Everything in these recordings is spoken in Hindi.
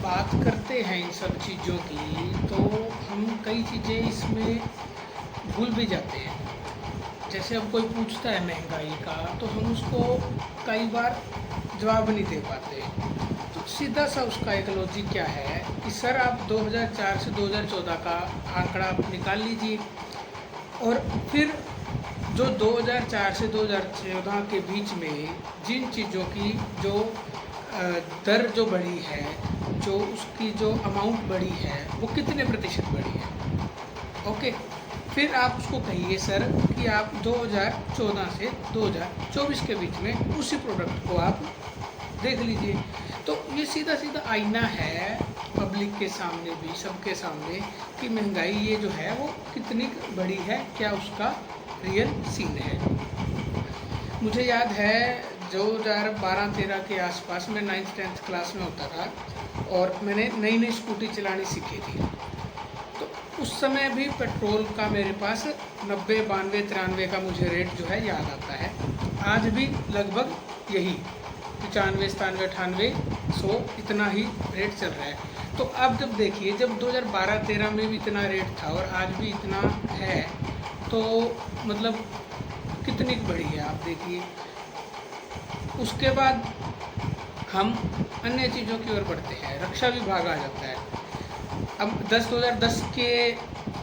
बात करते हैं इन सब चीज़ों की तो हम कई चीज़ें इसमें भूल भी जाते हैं। जैसे अब कोई पूछता है महंगाई का तो हम उसको कई बार जवाब नहीं दे पाते। तो सीधा सा उसका एक लॉजिक क्या है कि सर आप 2004 से 2014 का आंकड़ा आप निकाल लीजिए और फिर जो 2004 से 2014 के बीच में जिन चीज़ों की जो दर जो बढ़ी है, जो उसकी जो अमाउंट बढ़ी है वो कितने प्रतिशत बढ़ी है। ओके, फिर आप उसको कहिए सर कि आप 2014 से 2024 के बीच में उसी प्रोडक्ट को आप देख लीजिए। तो ये सीधा सीधा आईना है पब्लिक के सामने भी, सबके सामने, कि महंगाई ये जो है वो कितनी बढ़ी है, क्या उसका रियल सीन है। मुझे याद है 2012-13 के आसपास मैं 9th-10th क्लास में होता था और मैंने नई नई स्कूटी चलानी सीखी थी। तो उस समय भी पेट्रोल का मेरे पास 90, 92, 93 का मुझे रेट जो है याद आता है। आज भी लगभग यही 95, 97, 98, 100 इतना ही रेट चल रहा है। तो अब जब देखिए, जब 2012-13 में भी इतना रेट था और आज भी इतना है, तो मतलब कितनी बढ़ी है आप देखिए। उसके बाद हम अन्य चीज़ों की ओर बढ़ते हैं, रक्षा विभाग आ जाता है। अब 2010 के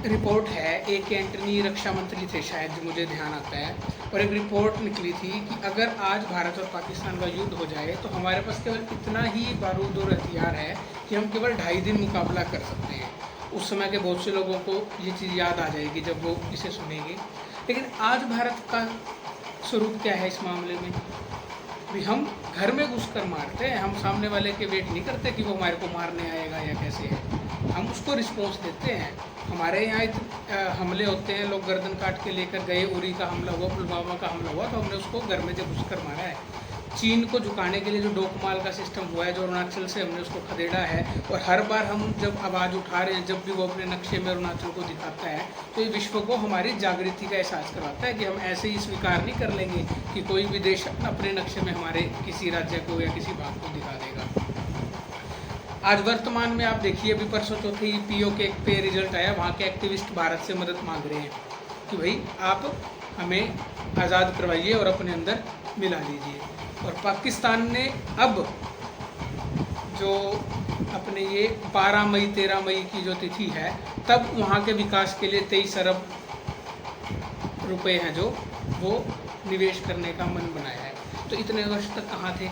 रिपोर्ट है, एक एंटनी रक्षा मंत्री थे शायद, मुझे ध्यान आता है, और एक रिपोर्ट निकली थी कि अगर आज भारत और पाकिस्तान का युद्ध हो जाए तो हमारे पास केवल इतना ही बारूद और हथियार है कि हम केवल 2.5 दिन मुकाबला कर सकते हैं। उस समय के बहुत से लोगों को ये चीज़ याद आ जाएगी जब वो इसे सुनेंगे। लेकिन आज भारत का स्वरूप क्या है इस मामले में? भी हम घर में घुसकर मारते हैं, हम सामने वाले के वेट नहीं करते कि वो हमारे को मारने आएगा या कैसे है, हम उसको रिस्पॉन्स देते हैं। हमारे यहाँ हमले होते हैं, लोग गर्दन काट के लेकर गए, उरी का हमला हुआ, पुलवामा का हमला हुआ, तो हमने उसको घर में जब घुसकर मारा है। चीन को झुकाने के लिए जो डोकमाल का सिस्टम हुआ है, जो अरुणाचल से हमने उसको खदेड़ा है, और हर बार हम जब आवाज़ उठा रहे हैं, जब भी वो अपने नक्शे में अरुणाचल को दिखाता है, तो ये विश्व को हमारी जागृति का एहसास करवाता है कि हम ऐसे ही स्वीकार नहीं कर लेंगे कि कोई भी देश अपने नक्शे में हमारे किसी राज्य को या किसी भाग को दिखा देगा। आज वर्तमान में आप देखिए, अभी परसों चौथे PO पे रिजल्ट आया, वहाँ के एक्टिविस्ट भारत से मदद मांग रहे हैं कि भाई आप हमें आज़ाद करवाइए और अपने अंदर मिला लीजिए। और पाकिस्तान ने अब जो अपने ये 12 मई 13 मई की जो तिथि है, तब वहाँ के विकास के लिए 23 अरब रुपए हैं जो वो निवेश करने का मन बनाया है। तो इतने वर्ष तक कहाँ थे?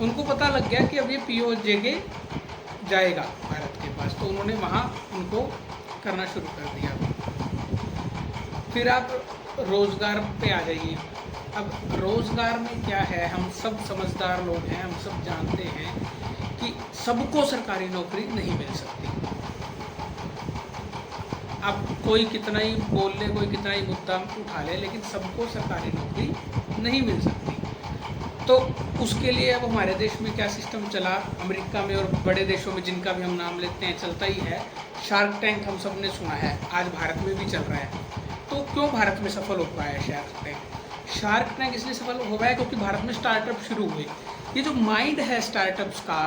उनको पता लग गया कि अब ये POJ जाएगा भारत के पास, तो उन्होंने वहाँ उनको करना शुरू कर दिया। फिर आप रोज़गार पे आ जाइए। अब रोज़गार में क्या है, हम सब समझदार लोग हैं, हम सब जानते हैं कि सबको सरकारी नौकरी नहीं मिल सकती। अब कोई कितना ही बोल ले, कोई कितना ही मुद्दा उठा ले, लेकिन सबको सरकारी नौकरी नहीं मिल सकती। तो उसके लिए अब हमारे देश में क्या सिस्टम चला, अमेरिका में और बड़े देशों में जिनका भी हम नाम लेते हैं चलता ही है। शार्क टैंक हम सब ने सुना है, आज भारत में भी चल रहा है। तो क्यों भारत में सफल हो पाया है शार्क टैंक? शार्क टैंक इसलिए सफल हो पाया है क्योंकि भारत में स्टार्टअप शुरू हुए। ये जो माइंड है स्टार्टअप्स का,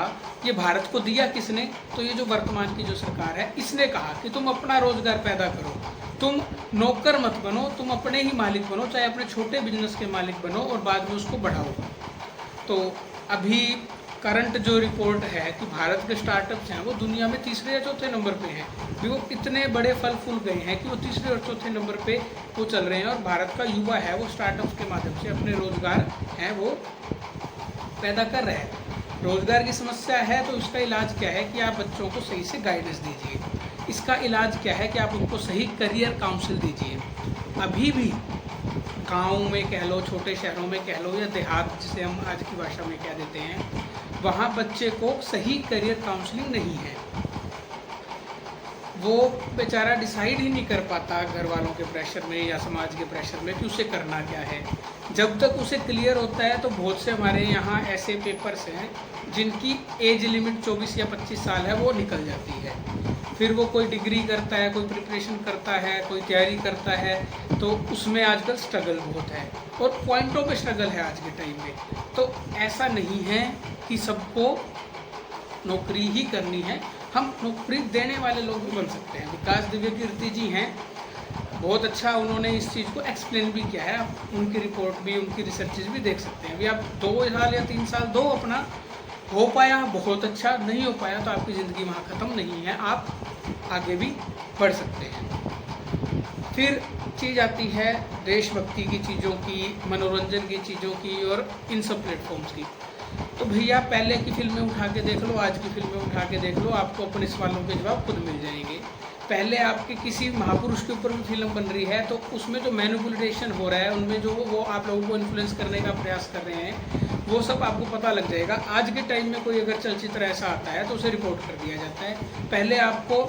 ये भारत को दिया किसने? तो ये जो वर्तमान की जो सरकार है, इसने कहा कि तुम अपना रोजगार पैदा करो, तुम नौकर मत बनो, तुम अपने ही मालिक बनो, चाहे अपने छोटे बिजनेस के मालिक बनो और बाद में उसको बढ़ाओ। तो अभी करंट जो रिपोर्ट है कि भारत के स्टार्टअप्स हैं वो दुनिया में तीसरे या चौथे नंबर पे हैं। भी वो इतने बड़े फल फूल गए हैं कि वो तीसरे और चौथे नंबर पे वो चल रहे हैं, और भारत का युवा है वो स्टार्टअप्स के माध्यम से अपने रोजगार हैं वो पैदा कर रहे हैं। रोजगार की समस्या है तो इसका इलाज क्या है कि आप बच्चों को सही से गाइडेंस दीजिए। इसका इलाज क्या है कि आप उनको सही करियर काउंसिल दीजिए। अभी भी गाँव में कह लो, छोटे शहरों में कह लो, या देहात जिसे हम आज की भाषा में कह देते हैं, वहाँ बच्चे को सही करियर काउंसलिंग नहीं है। वो बेचारा डिसाइड ही नहीं कर पाता घर वालों के प्रेशर में या समाज के प्रेशर में कि उसे करना क्या है। जब तक उसे क्लियर होता है तो बहुत से हमारे यहाँ ऐसे पेपर्स हैं जिनकी एज लिमिट 24 या 25 साल है, वो निकल जाती है। फिर वो कोई डिग्री करता है, कोई प्रिपरेशन करता है, कोई तैयारी करता है, तो उसमें आजकल स्ट्रगल बहुत है और पॉइंटों पे स्ट्रगल है आज के टाइम में। तो ऐसा नहीं है कि सबको नौकरी ही करनी है, हम नौकरी देने वाले लोग भी बन सकते हैं। विकास दिव्य कीर्ति जी हैं, बहुत अच्छा उन्होंने इस चीज़ को एक्सप्लेन भी किया है। आप उनकी रिपोर्ट भी, उनकी रिसर्चेज भी देख सकते हैं। अभी आप 2 साल या 3 साल दो अपना, हो पाया बहुत अच्छा, नहीं हो पाया तो आपकी ज़िंदगी वहाँ ख़त्म नहीं है, आप आगे भी बढ़ सकते हैं। फिर चीज़ आती है देशभक्ति की चीज़ों की, मनोरंजन की चीज़ों की और इन सब प्लेटफॉर्म्स की। तो भैया पहले की फिल्में उठा के देख लो, आज की फिल्में उठा के देख लो, आपको अपने सवालों के जवाब खुद मिल जाएंगे। पहले आपके किसी महापुरुष के ऊपर भी फिल्म बन रही है तो उसमें जो मैनिपुलेशन हो रहा है, उनमें जो वो आप लोगों को इन्फ्लुएंस करने का प्रयास कर रहे हैं, वो सब आपको पता लग जाएगा। आज के टाइम में कोई अगर चलचित्र ऐसा आता है तो उसे रिपोर्ट कर दिया जाता है। पहले आपको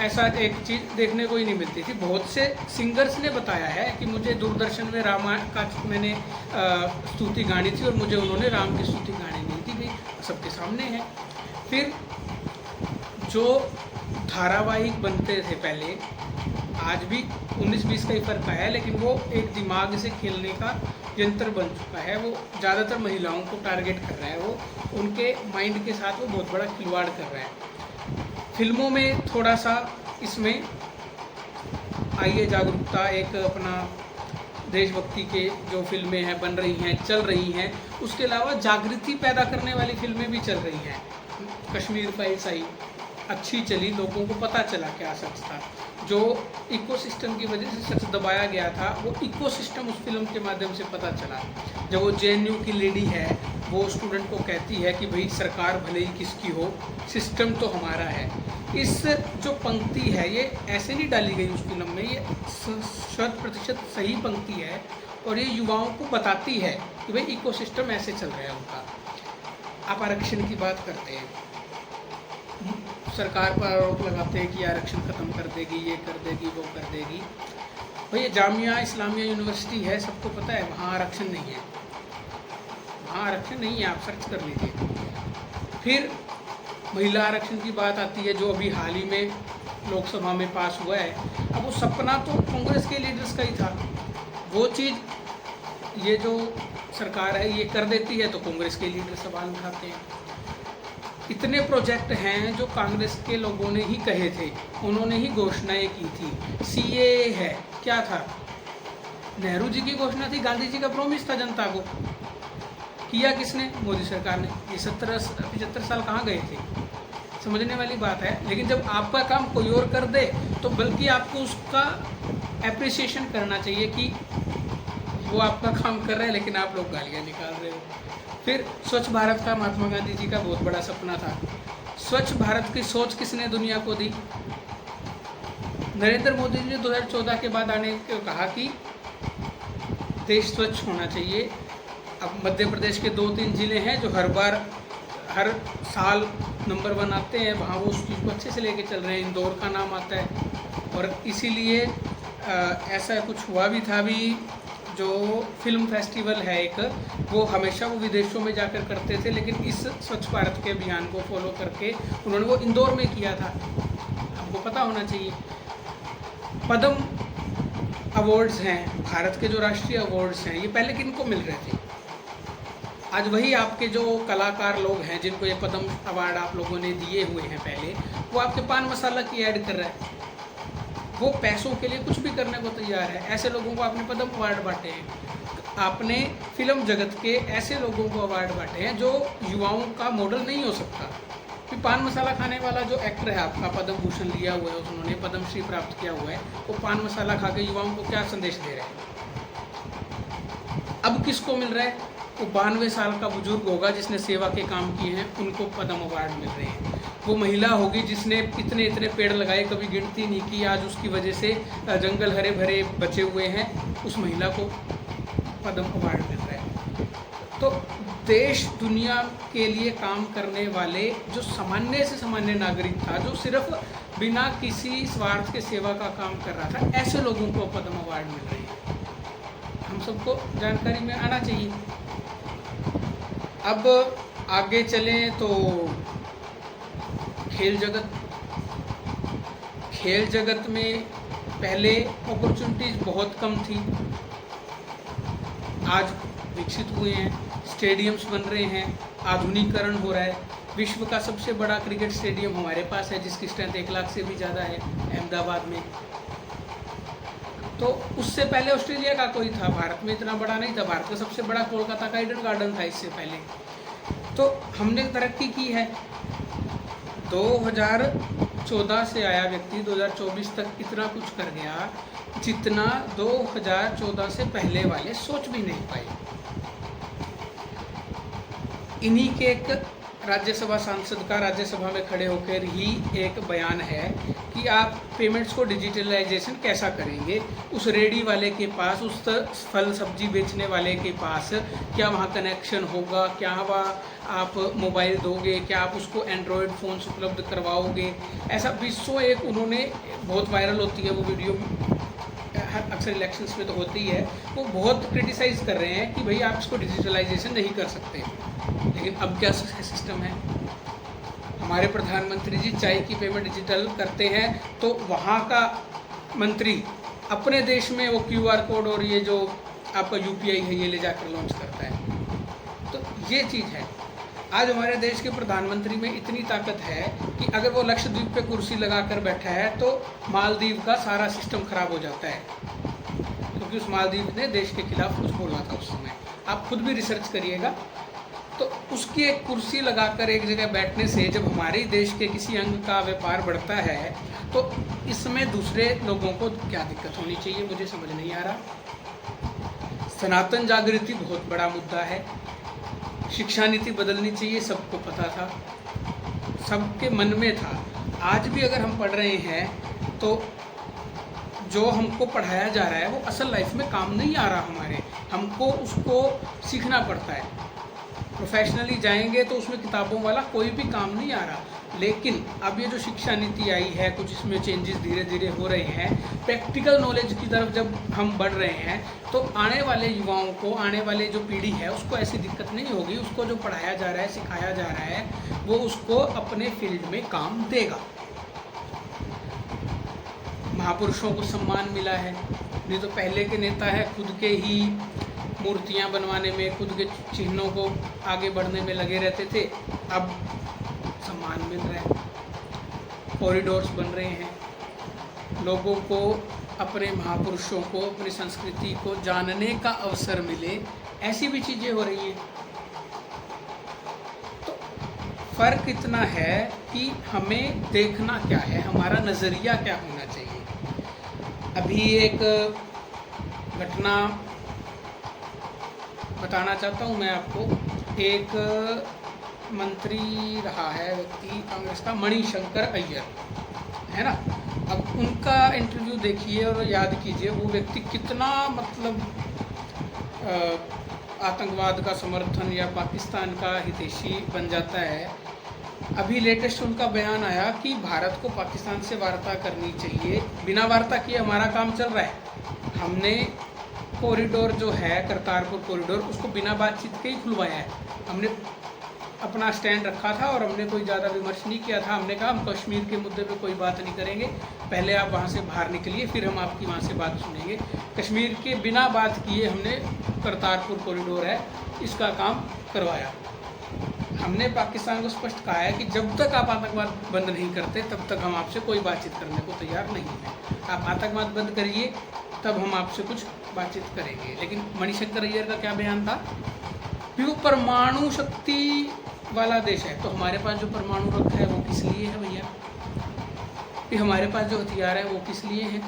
ऐसा एक चीज़ देखने को ही नहीं मिलती थी। बहुत से सिंगर्स ने बताया है कि मुझे दूरदर्शन में रामायण का मैंने स्तुति गानी थी और मुझे उन्होंने राम की स्तुति गाने नहीं दी गई, सबके सामने है। फिर जो धारावाहिक बनते थे पहले, आज भी 19-20 का ही फर्क आया है, लेकिन वो एक दिमाग से खेलने का यंत्र बन चुका है। वो ज़्यादातर महिलाओं को टारगेट कर रहा है, वो उनके माइंड के साथ वो बहुत बड़ा खिलवाड़ कर रहा है। फिल्मों में थोड़ा सा इसमें आइए जागरूकता, एक अपना देशभक्ति के जो फिल्में हैं बन रही हैं, चल रही हैं, उसके अलावा जागृति पैदा करने वाली फिल्में भी चल रही हैं। कश्मीर फाइल्स आई, अच्छी चली, लोगों को पता चला क्या सच था। जो इकोसिस्टम की वजह से सच दबाया गया था, वो इकोसिस्टम उस फिल्म के माध्यम से पता चला। जब वो जेएनयू की लेडी है, वो स्टूडेंट को कहती है कि भाई सरकार भले ही किसकी हो, सिस्टम तो हमारा है। इस जो पंक्ति है ये ऐसे नहीं डाली गई उस फिल्म में, ये 100% सही पंक्ति है और ये युवाओं को बताती है कि भाई इकोसिस्टम ऐसे चल रहा है उनका। आप आरक्षण की बात करते हैं, सरकार पर आरोप लगाते हैं कि आरक्षण ख़त्म कर देगी, ये कर देगी, वो कर देगी। भैया जामिया इस्लामिया यूनिवर्सिटी है, सबको पता है, वहाँ आरक्षण नहीं है, वहाँ आरक्षण नहीं है, आप सर्च कर लीजिए। फिर महिला आरक्षण की बात आती है, जो अभी हाल ही में लोकसभा में पास हुआ है। अब वो सपना तो कांग्रेस के लीडर्स का ही था, वो चीज़ ये जो सरकार है ये कर देती है तो कांग्रेस के लीडर सवाल उठाते हैं। इतने प्रोजेक्ट हैं जो कांग्रेस के लोगों ने ही कहे थे, उन्होंने ही घोषणाएं की थी। सीएए है, क्या था? नेहरू जी की घोषणा थी, गांधी जी का प्रॉमिस था जनता को। किया किसने? मोदी सरकार ने। ये 75 साल कहाँ गए थे? समझने वाली बात है। लेकिन जब आपका काम कोई और कर दे तो बल्कि आपको उसका एप्रिसिएशन करना चाहिए कि वो आपका काम कर रहे हैं, लेकिन आप लोग गालियाँ निकाल रहे हो। फिर स्वच्छ भारत का महात्मा गांधी जी का बहुत बड़ा सपना था। स्वच्छ भारत की सोच किसने दुनिया को दी? नरेंद्र मोदी जी ने 2014 के बाद आने को कहा कि देश स्वच्छ होना चाहिए। अब मध्य प्रदेश के 2-3 ज़िले हैं जो हर साल नंबर 1 आते हैं, वहाँ वो उस चीज़ को अच्छे से लेके चल रहे हैं। इंदौर का नाम आता है और इसीलिए ऐसा कुछ हुआ भी था। भी जो फिल्म फेस्टिवल है एक, वो हमेशा वो विदेशों में जाकर करते थे, लेकिन इस स्वच्छ भारत के अभियान को फॉलो करके उन्होंने वो इंदौर में किया था। आपको पता होना चाहिए। पद्म अवार्ड्स हैं, भारत के जो राष्ट्रीय अवार्ड्स हैं, ये पहले किनको मिल रहे थे? आज वही आपके जो कलाकार लोग हैं जिनको ये पद्म अवार्ड आप लोगों ने दिए हुए हैं पहले, वो आपके पान मसाला की ऐड कर रहा है। वो पैसों के लिए कुछ भी करने को तैयार है। ऐसे लोगों को आपने पद्म अवार्ड बांटे हैं। आपने फिल्म जगत के ऐसे लोगों को अवार्ड बांटे हैं जो युवाओं का मॉडल नहीं हो सकता। कि पान मसाला खाने वाला जो एक्टर है आपका, पद्म भूषण लिया हुआ है उन्होंने, पद्मश्री प्राप्त किया हुआ है, वो पान मसाला खा के युवाओं को क्या संदेश दे रहे हैं? अब किसको मिल रहा है? वो 92 साल का बुजुर्ग होगा जिसने सेवा के काम किए हैं, उनको पद्म अवार्ड मिल रहे हैं। वो महिला होगी जिसने इतने पेड़ लगाए, कभी गिनती नहीं की, आज उसकी वजह से जंगल हरे भरे बचे हुए हैं, उस महिला को पद्म अवार्ड मिल रहा है। तो देश दुनिया के लिए काम करने वाले जो सामान्य से सामान्य नागरिक था, जो सिर्फ बिना किसी स्वार्थ के सेवा का काम कर रहा था, ऐसे लोगों को पद्म अवार्ड मिल रहे हैं। हम सबको जानकारी में आना चाहिए। अब आगे चलें तो खेल जगत में पहले अपॉर्चुनिटीज़ बहुत कम थी, आज विकसित हुए हैं, स्टेडियम्स बन रहे हैं, आधुनिकीकरण हो रहा है। विश्व का सबसे बड़ा क्रिकेट स्टेडियम हमारे पास है, जिसकी स्ट्रेंथ 1 लाख से भी ज़्यादा है, अहमदाबाद में। तो उससे पहले ऑस्ट्रेलिया का कोई था, भारत में इतना बड़ा नहीं था। भारत का सबसे बड़ा कोलकाता का ईडन गार्डन था इससे पहले। तो हमने तरक्की की है। 2014 से आया व्यक्ति 2024 तक इतना कुछ कर गया जितना 2014 से पहले वाले सोच भी नहीं पाए। इन्हीं के एक राज्यसभा सांसद का राज्यसभा में खड़े होकर ही एक बयान है कि आप पेमेंट्स को डिजिटलाइजेशन कैसा करेंगे। उस रेडी वाले के पास, उस फल सब्जी बेचने वाले के पास क्या वहाँ कनेक्शन होगा, क्या वहाँ आप मोबाइल दोगे, क्या आप उसको एंड्रॉयड फ़ोन्स उपलब्ध करवाओगे। ऐसा 2001 उन्होंने, बहुत वायरल होती है वो वीडियो, अक्सर इलेक्शंस में तो होती है, वो बहुत क्रिटिसाइज़ कर रहे हैं कि भाई आप इसको डिजिटलाइजेशन नहीं कर सकते। लेकिन अब क्या सिस्टम है, हमारे प्रधानमंत्री जी चाय की पेमेंट डिजिटल करते हैं तो वहाँ का मंत्री अपने देश में वो QR कोड और ये जो आपका UPI है ये ले जाकर लॉन्च करता है। तो ये चीज़ है। आज हमारे देश के प्रधानमंत्री में इतनी ताकत है कि अगर वो लक्षद्वीप पे कुर्सी लगाकर बैठा है तो मालदीव का सारा सिस्टम खराब हो जाता है, क्योंकि उस मालदीव ने देश के खिलाफ कुछ बोला था उस समय। आप खुद भी रिसर्च करिएगा। तो उसकी एक कुर्सी लगाकर एक जगह बैठने से जब हमारे देश के किसी अंग का व्यापार बढ़ता है तो इसमें दूसरे लोगों को क्या दिक्कत होनी चाहिए, मुझे समझ नहीं आ रहा। सनातन जागृति बहुत बड़ा मुद्दा है। शिक्षा नीति बदलनी चाहिए, सबको पता था, सबके मन में था। आज भी अगर हम पढ़ रहे हैं तो जो हमको पढ़ाया जा रहा है वो असल लाइफ में काम नहीं आ रहा हमारे, हमको उसको सीखना पड़ता है। प्रोफेशनली जाएंगे तो उसमें किताबों वाला कोई भी काम नहीं आ रहा। लेकिन अब ये जो शिक्षा नीति आई है, कुछ इसमें चेंजेस धीरे धीरे हो रहे हैं। प्रैक्टिकल नॉलेज की तरफ जब हम बढ़ रहे हैं तो आने वाले युवाओं को, आने वाले जो पीढ़ी है उसको ऐसी दिक्कत नहीं होगी। उसको जो पढ़ाया जा रहा है, सिखाया जा रहा है, वो उसको अपने फील्ड में काम देगा। महापुरुषों को सम्मान मिला है, नहीं तो पहले के नेता है खुद के ही मूर्तियाँ बनवाने में, खुद के चिन्हों को आगे बढ़ने में लगे रहते थे। अब सम्मान मिल रहा है, कॉरिडोर्स बन रहे हैं, लोगों को अपने महापुरुषों को, अपनी संस्कृति को जानने का अवसर मिले, ऐसी भी चीज़ें हो रही हैं। तो फ़र्क इतना है कि हमें देखना क्या है, हमारा नज़रिया क्या होना चाहिए। अभी एक घटना बताना चाहता हूँ मैं आपको। एक मंत्री रहा है व्यक्ति कांग्रेस का, मणिशंकर अय्यर, है ना। अब उनका इंटरव्यू देखिए और याद कीजिए वो व्यक्ति कितना मतलब आतंकवाद का समर्थन या पाकिस्तान का हितैषी बन जाता है। अभी लेटेस्ट उनका बयान आया कि भारत को पाकिस्तान से वार्ता करनी चाहिए, बिना वार्ता किए हमारा काम चल रहा है। हमने कॉरिडोर जो है करतारपुर कॉरिडोर, उसको बिना बातचीत के ही खुलवाया है। हमने अपना स्टैंड रखा था और हमने कोई ज़्यादा विमर्श नहीं किया था। हमने कहा हम कश्मीर के मुद्दे पे कोई बात नहीं करेंगे, पहले आप वहाँ से बाहर निकलिए फिर हम आपकी वहाँ से बात सुनेंगे। कश्मीर के बिना बात किए हमने करतारपुर कॉरिडोर है इसका काम करवाया। हमने पाकिस्तान को स्पष्ट कहा है कि जब तक आप आतंकवाद बंद नहीं करते तब तक हम आपसे कोई बातचीत करने को तैयार नहीं हैं। आप आतंकवाद बंद करिए तब हम आपसे कुछ बातचीत करेंगे। लेकिन मणिशंकर अय्यर का क्या बयान था कि वो परमाणु शक्ति वाला देश है, तो हमारे पास जो परमाणु रखा है वो किस लिए है भैया? कि हमारे पास जो हथियार है वो किस लिए हैं?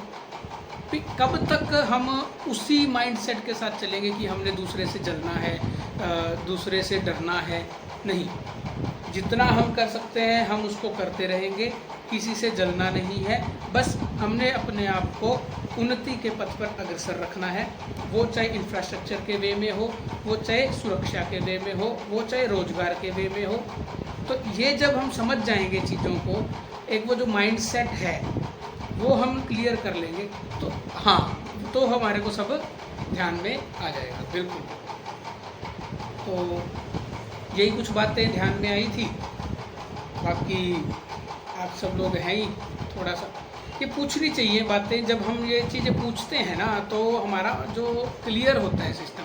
फिर कब तक हम उसी माइंडसेट के साथ चलेंगे कि हमने दूसरे से जलना है, दूसरे से डरना है? नहीं, जितना हम कर सकते हैं हम उसको करते रहेंगे, किसी से जलना नहीं है। बस हमने अपने आप को उन्नति के पथ पर अग्रसर रखना है, वो चाहे इंफ्रास्ट्रक्चर के वे में हो, वो चाहे सुरक्षा के वे में हो, वो चाहे रोजगार के वे में हो। तो ये जब हम समझ जाएंगे चीज़ों को, एक वो जो माइंडसेट है वो हम क्लियर कर लेंगे तो हाँ, तो हमारे को सब ध्यान में आ जाएगा। बिल्कुल, तो यही कुछ बातें ध्यान में आई थी। बाकी आप सब लोग हैं ही, थोड़ा सा ये पूछनी चाहिए बातें। जब हम ये चीज़ें पूछते हैं ना तो हमारा जो क्लियर होता है सिस्टम,